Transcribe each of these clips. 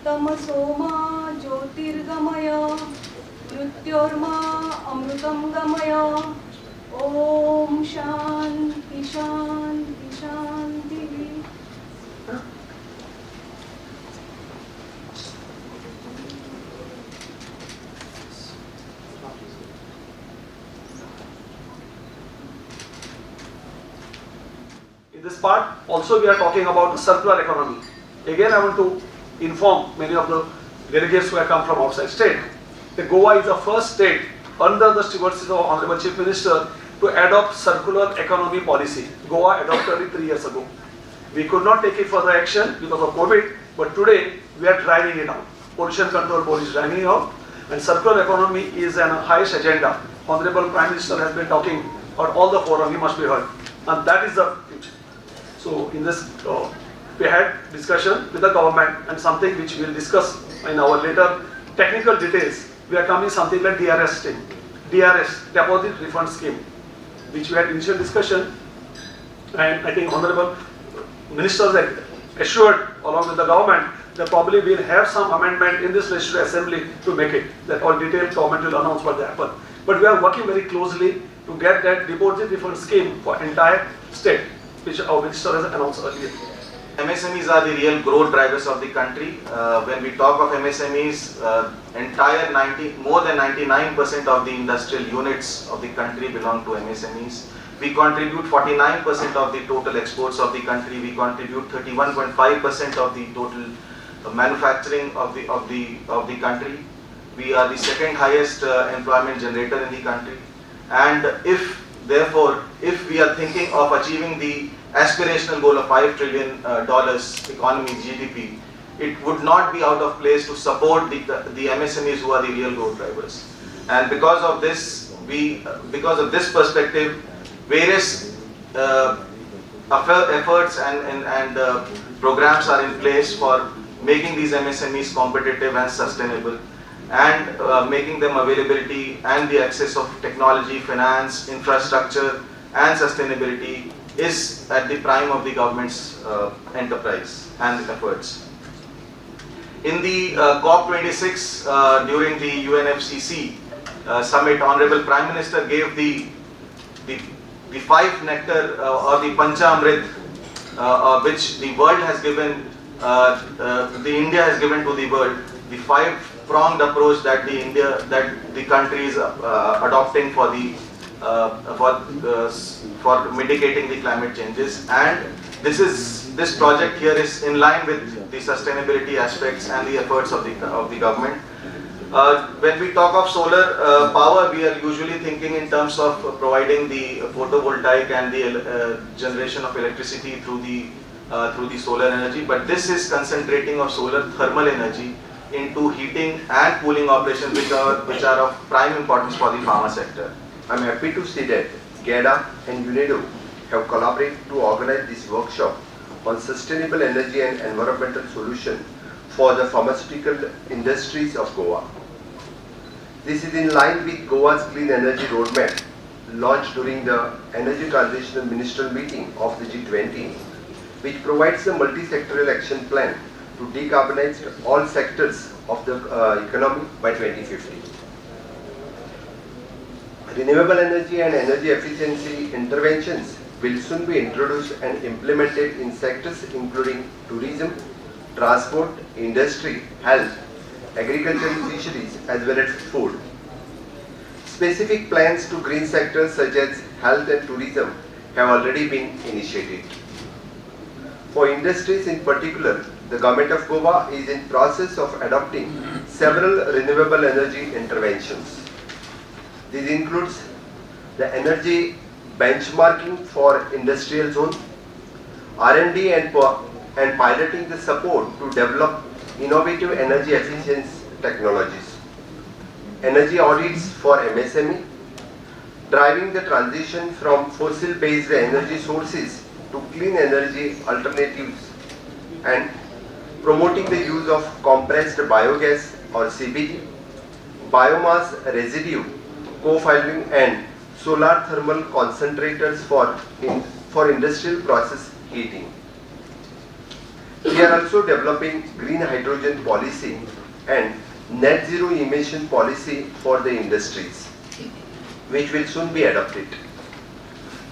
तमसो मा ज्योतिर्गमय मृत्योर्मा अमृतं गमय। ओम शांति शांति शांति। In this part also we are talking about the circular economy. Again I want to inform many of the delegates who have come from outside state that Goa is the first state under the stewardship of Honorable Chief Minister to adopt circular economy policy. Goa adopted it 3 years ago. We could not take it further action because of COVID, but today we are driving it out. Pollution Control Board is driving it out, and circular economy is an highest agenda. Honorable Prime Minister has been talking at all the forum, he must be heard, and that is the future. So in this we had discussion with the government, and something which we will discuss in our later technical details. We are coming something like DRS scheme, DRS, Deposit Refund Scheme, which we had initial discussion, and I think Honorable Ministers assured along with the government that probably we will have some amendment in this Legislative Assembly to make it, that all detailed government will announce what they happen. But we are working very closely to get that deposit refund scheme for entire state, which our Minister has announced earlier. MSMEs are the real growth drivers of the country. When we talk of MSMEs, more than 99% of the industrial units of the country belong to MSMEs. We contribute 49% of the total exports of the country. We contribute 31.5% of the total manufacturing of the country. We are the second highest employment generator in the country. And if we are thinking of achieving the aspirational goal of $5 trillion economy GDP, it would not be out of place to support the MSMEs who are the real growth drivers. And because of this perspective, various efforts and programs are in place for making these MSMEs competitive and sustainable, and making them availability and the access of technology, finance, infrastructure and sustainability is at the prime of the government's enterprise and efforts. In the COP26 during the UNFCCC summit, Honorable Prime Minister gave the 5 nectar or the Panchamrit which the world has given, the India has given to the world, the 5-pronged approach that the country is adopting for mitigating the climate changes, and this project here is in line with the sustainability aspects and the efforts of the government. When we talk of solar power, we are usually thinking in terms of providing the photovoltaic and the generation of electricity through the solar energy, but this is concentrating of solar thermal energy into heating and cooling operations, which are of prime importance for the pharma sector. I am happy to see that GADA and UNEDO have collaborated to organize this workshop on sustainable energy and environmental solutions for the pharmaceutical industries of Goa. This is in line with Goa's Clean Energy Roadmap launched during the Energy Transitional Ministerial Meeting of the G20, which provides a multi-sectoral action plan to decarbonize all sectors of the economy by 2050. Renewable energy and energy efficiency interventions will soon be introduced and implemented in sectors including tourism, transport, industry, health, agricultural fisheries as well as food. Specific plans to green sectors such as health and tourism have already been initiated. For industries in particular, the Government of Goa is in process of adopting several renewable energy interventions. This includes the energy benchmarking for industrial zone, R&D and piloting the support to develop innovative energy efficiency technologies, energy audits for MSME, driving the transition from fossil-based energy sources to clean energy alternatives, and promoting the use of compressed biogas or CBG, biomass residue co-firing and solar thermal concentrators for industrial process heating. We are also developing green hydrogen policy and net zero emission policy for the industries, which will soon be adopted.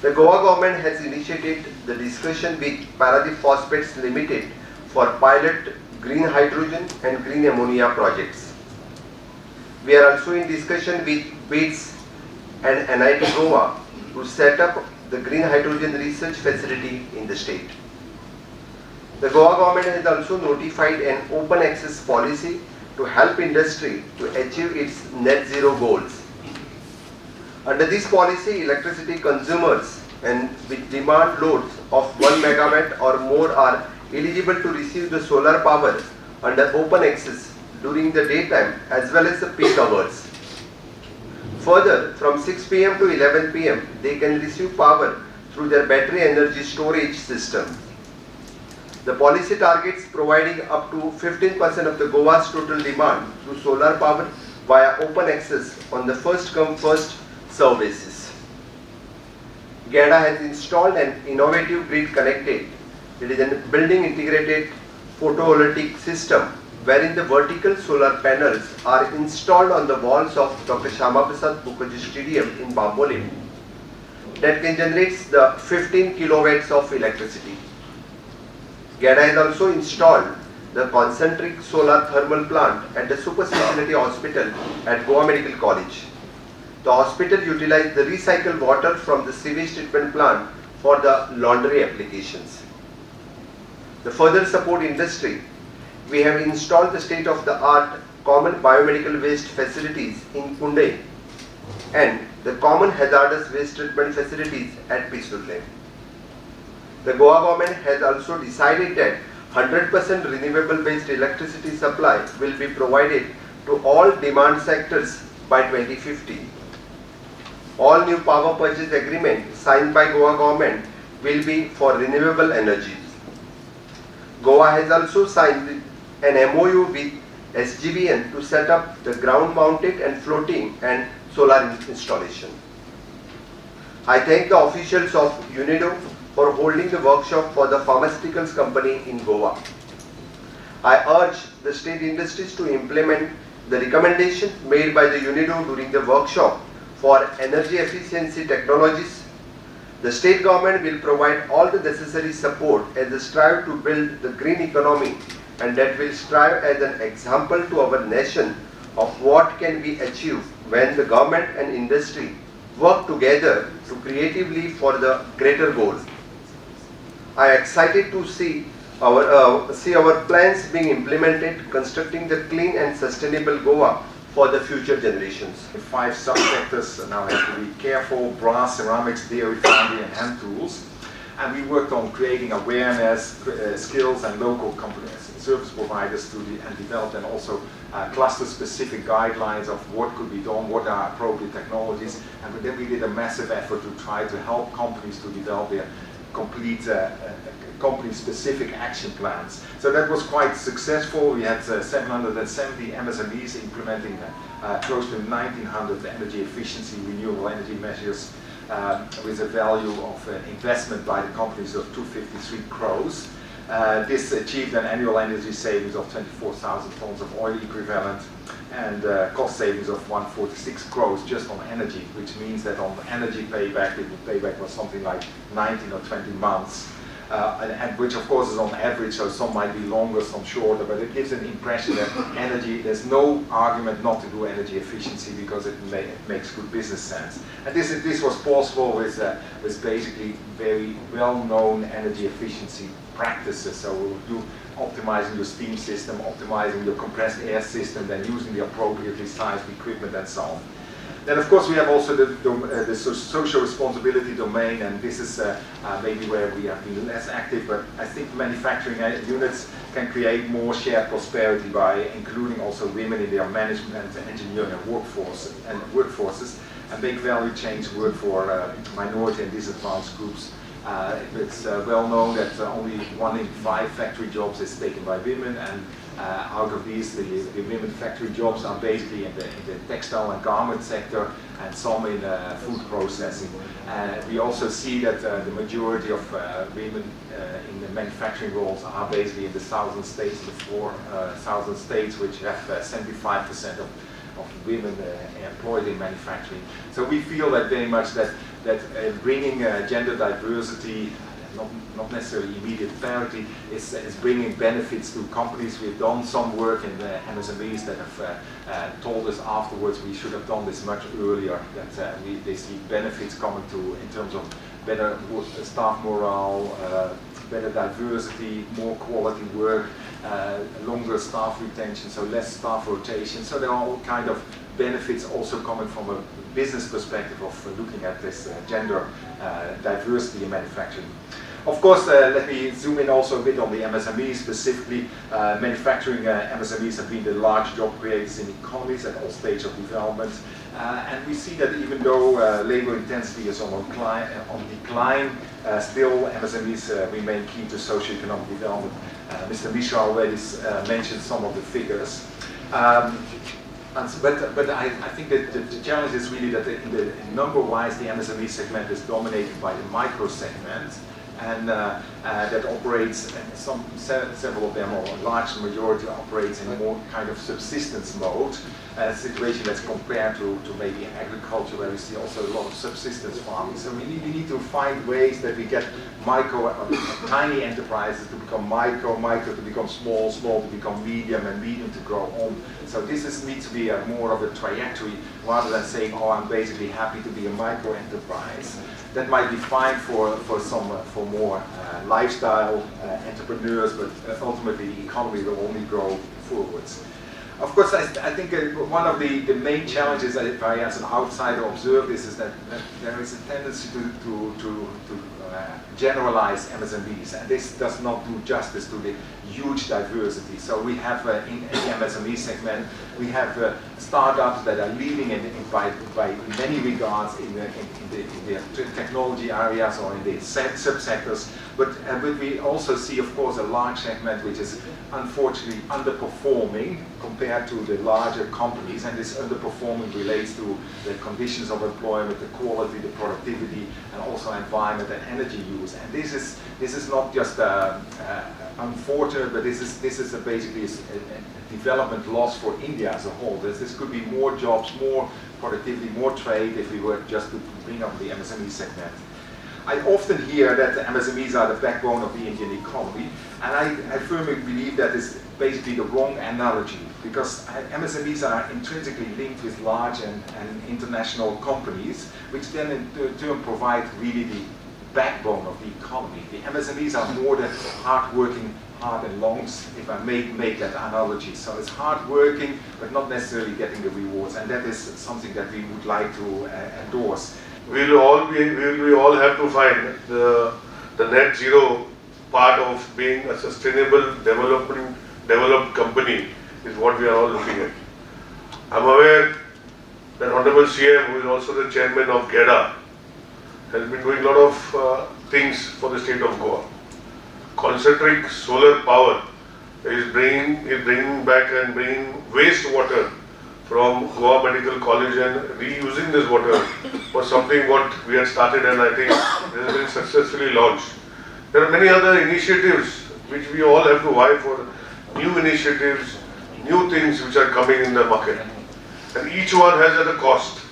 The Goa government has initiated the discussion with Paradip Phosphates Limited for pilot green hydrogen and green ammonia projects. We are also in discussion with BITS and NIT Goa to set up the green hydrogen research facility in the state. The Goa government has also notified an open access policy to help industry to achieve its net zero goals. Under this policy, electricity consumers and with demand loads of 1 megawatt or more are eligible to receive the solar power under open access during the daytime as well as the peak hours. Further, from 6 p.m. to 11 p.m., they can receive power through their battery energy storage system. The policy targets providing up to 15% of the Goa's total demand through solar power via open access on the first come first serve basis. GADA has installed an innovative grid connected, it is a building integrated photovoltaic system wherein the vertical solar panels are installed on the walls of Dr. Shyama Prasad Mukherjee Stadium in Bambolim that can generate the 15 kilowatts of electricity. GADA has also installed the concentric solar thermal plant at the super specialty hospital at Goa Medical College. The hospital utilized the recycled water from the sewage treatment plant for the laundry applications. To further support industry, we have installed the state-of-the-art common biomedical waste facilities in Pune and the common hazardous waste treatment facilities at Pisudle. The Goa government has also decided that 100% renewable based electricity supply will be provided to all demand sectors by 2050. All new power purchase agreements signed by Goa government will be for renewable energies. Goa has also signed an MOU with SGVN to set up the ground mounted and floating and solar installation. I thank the officials of UNIDO for holding the workshop for the pharmaceuticals company in Goa. I urge the state industries to implement the recommendation made by the UNIDO during the workshop for energy efficiency technologies. The state government will provide all the necessary support as they strive to build the green economy, and that will strive as an example to our nation of what can be achieved when the government and industry work together to creatively for the greater goal. I am excited to see our plans being implemented, constructing the clean and sustainable Goa for the future generations. The 5 subsectors now have to be careful: brass, ceramics, dairy, foundry and hand tools. And we worked on creating awareness, skills and local companies and service providers and developed and also cluster-specific guidelines of what could be done, what are appropriate technologies. And then we did a massive effort to try to help companies to develop their complete company-specific action plans. So that was quite successful. We had 770 MSMEs implementing close to 1,900 energy efficiency, renewable energy measures with a value of investment by the companies of 253 crores. This achieved an annual energy savings of 24,000 tons of oil equivalent and cost savings of 146 crores just on energy, which means that on energy payback, the payback was something like 19 or 20 months. And which of course is on average, so some might be longer, some shorter, but it gives an impression that energy, there's no argument not to do energy efficiency because it makes good business sense. And this was possible with basically very well-known energy efficiency practices. So we'll do optimizing your steam system, optimizing your compressed air system, then using the appropriately sized equipment and so on. Then of course we have also the social responsibility domain, and this is maybe where we have been less active, but I think manufacturing units can create more shared prosperity by including also women in their management, engineering and workforces, and make value chains work for minority and disadvantaged groups. It's well known that only 1 in 5 factory jobs is taken by women, and Out of these, the women factory jobs are basically in the textile and garment sector, and some in food processing. We also see that the majority of women in the manufacturing roles are basically in the southern states, the 4 southern states, which have 75% of women employed in manufacturing. So we feel that very much that bringing gender diversity, not necessarily immediate parity, is bringing benefits to companies. We've done some work in the MSMEs that have told us afterwards we should have done this much earlier, that they see benefits coming in terms of better staff morale, better diversity, more quality work, longer staff retention, so less staff rotation. So there are all kind of benefits also coming from a business perspective of looking at this gender diversity in manufacturing. Of course, let me zoom in also a bit on the MSMEs specifically. Manufacturing MSMEs have been the large job creators in economies at all stages of development. And we see that even though labor intensity is on decline, still MSMEs remain key to socio-economic development. Mr. Misha already mentioned some of the figures. But I think that the challenge is really that number-wise the MSME segment is dominated by the micro segment, and that operates, several of them, or a large majority, operates in a more kind of subsistence mode, a situation that's compared to maybe agriculture, where we see also a lot of subsistence farming. So we need to find ways that we get tiny enterprises to become micro to become small to become medium, and medium to grow on. So this needs to be more of a trajectory, rather than saying, oh, I'm basically happy to be a micro enterprise. That might be fine for more lifestyle entrepreneurs, but ultimately the economy will only grow forwards. Of course, I think one of the main challenges that if I, as an outsider, observe this is that there is a tendency to generalize MSMEs, and this does not do justice to the huge diversity. So we have in the MSME segment, we have startups that are leading by many regards in the technology areas or in the subsectors, but we also see, of course, a large segment which is unfortunately underperforming compared to the larger companies, and this underperforming relates to the conditions of employment, the quality, the productivity, and also environment and energy use. And this is not just unfortunate, but this is basically a development loss for India as a whole. This could be more jobs, more productivity, more trade if we were just to bring up the MSME segment. I often hear that the MSMEs are the backbone of the Indian economy, and I firmly believe that is basically the wrong analogy, because MSMEs are intrinsically linked with large and international companies, which then in turn provide really the backbone of the economy. The MSMEs are more the hard-working heart and lungs, if I make that analogy. So it's hard-working, but not necessarily getting the rewards, and that is something that we would like to endorse. We'll all have to find the net zero part of being a sustainable developed company is what we are all looking at. I'm aware that Honorable CM, who is also the chairman of GEDA, has been doing a lot of things for the state of Goa. Concentric solar power is bringing back and bringing wastewater from Goa Medical College and reusing this water for something what we had started, and I think this has been successfully launched. There are many other initiatives which we all have to vie for, new initiatives, new things which are coming in the market. And each one has at a cost.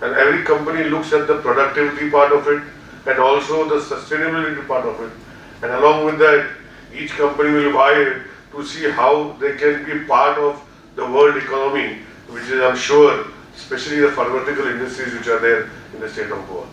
And every company looks at the productivity part of it and also the sustainability part of it. And along with that, each company will vie to see how they can be part of the world economy, which is, I'm sure, especially the pharmaceutical industries which are there in the state of Goa.